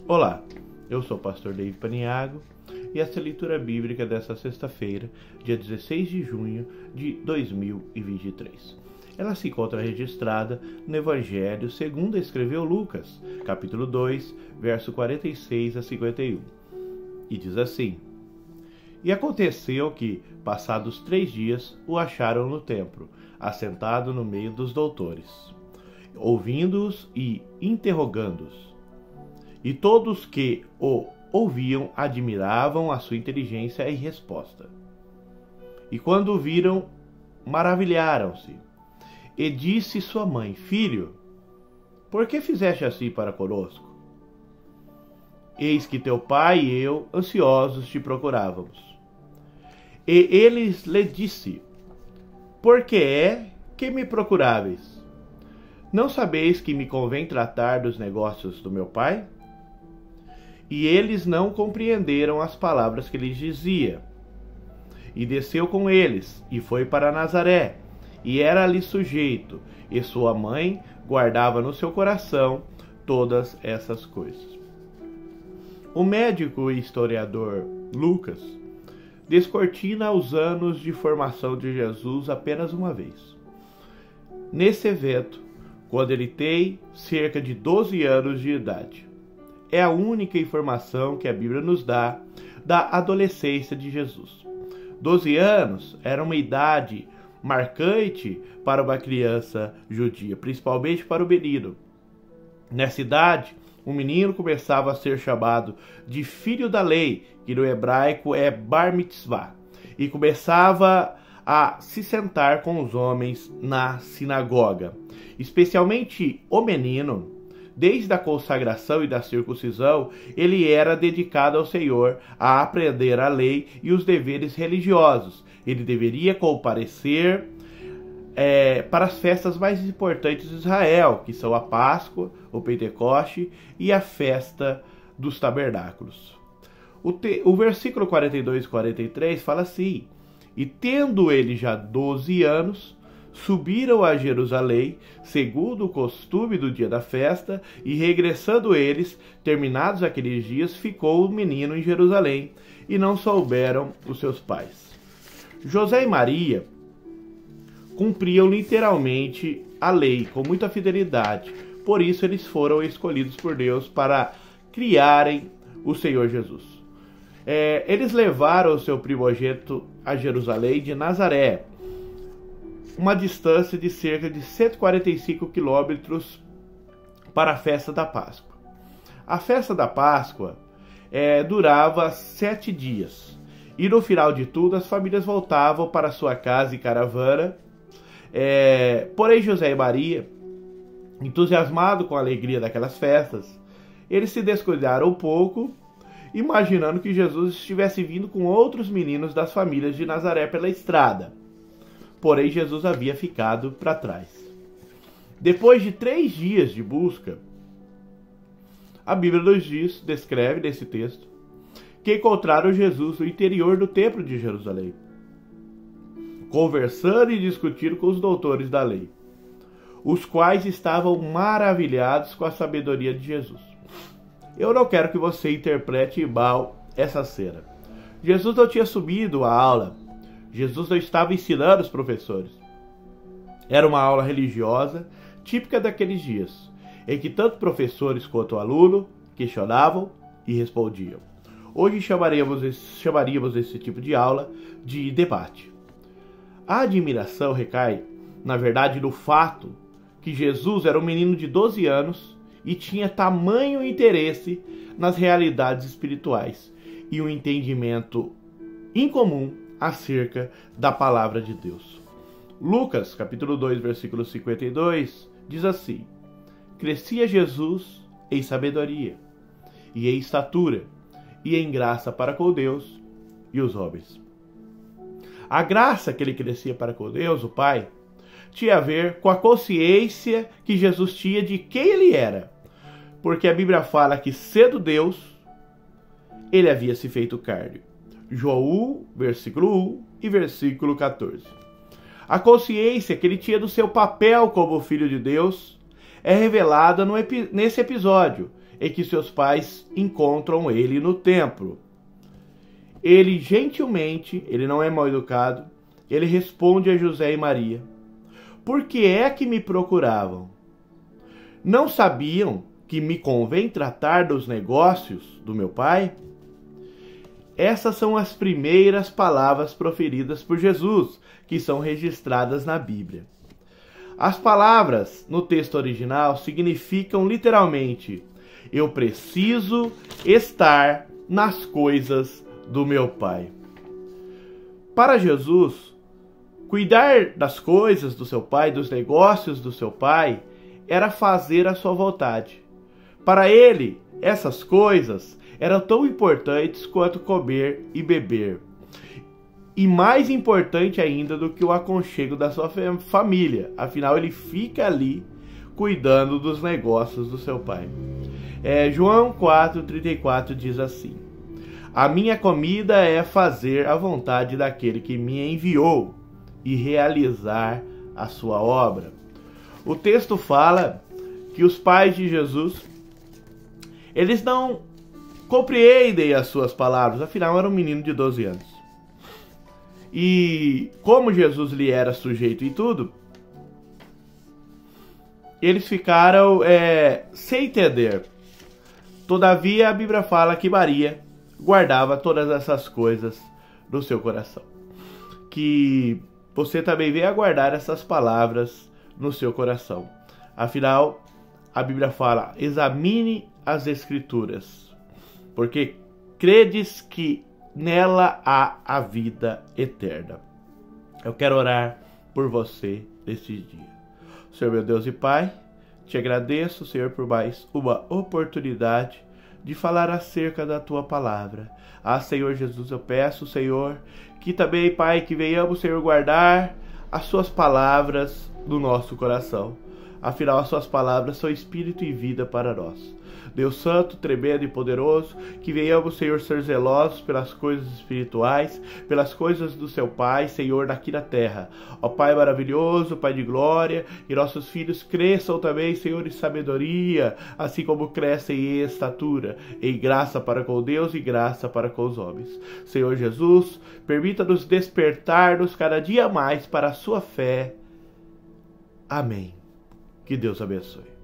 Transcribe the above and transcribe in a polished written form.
Olá, eu sou o pastor David Paniago e esta é a leitura bíblica desta sexta-feira, dia 16 de junho de 2023. Ela se encontra registrada no Evangelho segundo escreveu Lucas, capítulo 2, verso 46 a 51. E diz assim: E aconteceu que, passados 3 dias, o acharam no templo, assentado no meio dos doutores, ouvindo-os e interrogando-os. E todos que o ouviam admiravam a sua inteligência e resposta. E quando o viram, maravilharam-se. E disse sua mãe: Filho, por que fizeste assim para conosco? Eis que teu pai e eu, ansiosos, te procurávamos. E eles lhe disse: Por que é que me procuráveis? Não sabeis que me convém tratar dos negócios do meu pai? E eles não compreenderam as palavras que lhes dizia. E desceu com eles, e foi para Nazaré, e era-lhe sujeito, e sua mãe guardava no seu coração todas essas coisas. O médico e historiador Lucas descortina os anos de formação de Jesus apenas uma vez. Nesse evento, quando ele tem cerca de 12 anos de idade. É a única informação que a Bíblia nos dá da adolescência de Jesus. 12 anos era uma idade marcante para uma criança judia, principalmente para o menino. Nessa idade, o menino começava a ser chamado de filho da lei, que no hebraico é bar mitzvah, e começava a se sentar com os homens na sinagoga. Especialmente o menino, desde a consagração e da circuncisão, ele era dedicado ao Senhor a aprender a lei e os deveres religiosos. Ele deveria comparecer para as festas mais importantes de Israel, que são a Páscoa, o Pentecoste e a festa dos tabernáculos. O versículo 42 e 43 fala assim: E tendo ele já 12 anos, subiram a Jerusalém, segundo o costume do dia da festa, e regressando eles, terminados aqueles dias, ficou o menino em Jerusalém, e não souberam os seus pais. José e Maria cumpriam literalmente a lei com muita fidelidade, por isso eles foram escolhidos por Deus para criarem o Senhor Jesus. Eles levaram o seu primogênito a Jerusalém de Nazaré, uma distância de cerca de 145 quilômetros para a festa da Páscoa. A festa da Páscoa durava 7 dias. E no final de tudo, as famílias voltavam para sua casa em caravana. Porém, José e Maria, entusiasmados com a alegria daquelas festas, eles se descuidaram um pouco, imaginando que Jesus estivesse vindo com outros meninos das famílias de Nazaré pela estrada. Porém, Jesus havia ficado para trás. Depois de 3 dias de busca, a Bíblia nos descreve nesse texto, que encontraram Jesus no interior do templo de Jerusalém, conversando e discutindo com os doutores da lei, os quais estavam maravilhados com a sabedoria de Jesus. Eu não quero que você interprete mal essa cena. Jesus não tinha subido a aula. Jesus não estava ensinando os professores. Era uma aula religiosa, típica daqueles dias, em que tanto professores quanto aluno questionavam e respondiam. Hoje chamaríamos esse tipo de aula de debate. A admiração recai, na verdade, no fato que Jesus era um menino de 12 anos e tinha tamanho interesse nas realidades espirituais e um entendimento incomum acerca da palavra de Deus. Lucas, capítulo 2, versículo 52, diz assim: Crescia Jesus em sabedoria, e em estatura, e em graça para com Deus e os homens. A graça que ele crescia para com Deus, o Pai, tinha a ver com a consciência que Jesus tinha de quem ele era. Porque a Bíblia fala que, sendo Deus, ele havia se feito carne. João 1, versículo 1 e versículo 14. A consciência que ele tinha do seu papel como filho de Deus é revelada nesse episódio, em que seus pais encontram ele no templo. Ele gentilmente, ele não é mal educado, ele responde a José e Maria: por que é que me procuravam? Não sabiam que me convém tratar dos negócios do meu pai? Essas são as primeiras palavras proferidas por Jesus, que são registradas na Bíblia. As palavras no texto original significam literalmente: eu preciso estar nas coisas do meu pai. Para Jesus, cuidar das coisas do seu pai, dos negócios do seu pai, era fazer a sua vontade. Para ele, essas coisas eram tão importantes quanto comer e beber. E mais importante ainda do que o aconchego da sua família. Afinal, ele fica ali cuidando dos negócios do seu pai. João 4,34 diz assim: a minha comida é fazer a vontade daquele que me enviou e realizar a sua obra. O texto fala que os pais de Jesus, eles não compreendem as suas palavras, afinal era um menino de 12 anos. E como Jesus lhe era sujeito em tudo, eles ficaram sem entender. Todavia a Bíblia fala que Maria guardava todas essas coisas no seu coração. Que você também venha guardar essas palavras no seu coração. Afinal, a Bíblia fala: examine as Escrituras, porque credes que nela há a vida eterna. Eu quero orar por você neste dia. Senhor meu Deus e Pai, te agradeço, Senhor, por mais uma oportunidade de falar acerca da Tua Palavra. Senhor Jesus, eu peço, Senhor, que também, Pai, que venhamos, Senhor, guardar as Suas palavras no nosso coração. Afinal, as Suas palavras são espírito e vida para nós. Deus Santo, tremendo e poderoso, que venhamos, Senhor, ser zelosos pelas coisas espirituais, pelas coisas do Seu Pai, Senhor, aqui na terra. Ó Pai maravilhoso, Pai de glória, e nossos filhos cresçam também, Senhor, em sabedoria, assim como crescem em estatura, em graça para com Deus e graça para com os homens. Senhor Jesus, permita-nos despertar-nos cada dia mais para a Sua fé. Amém. Que Deus abençoe.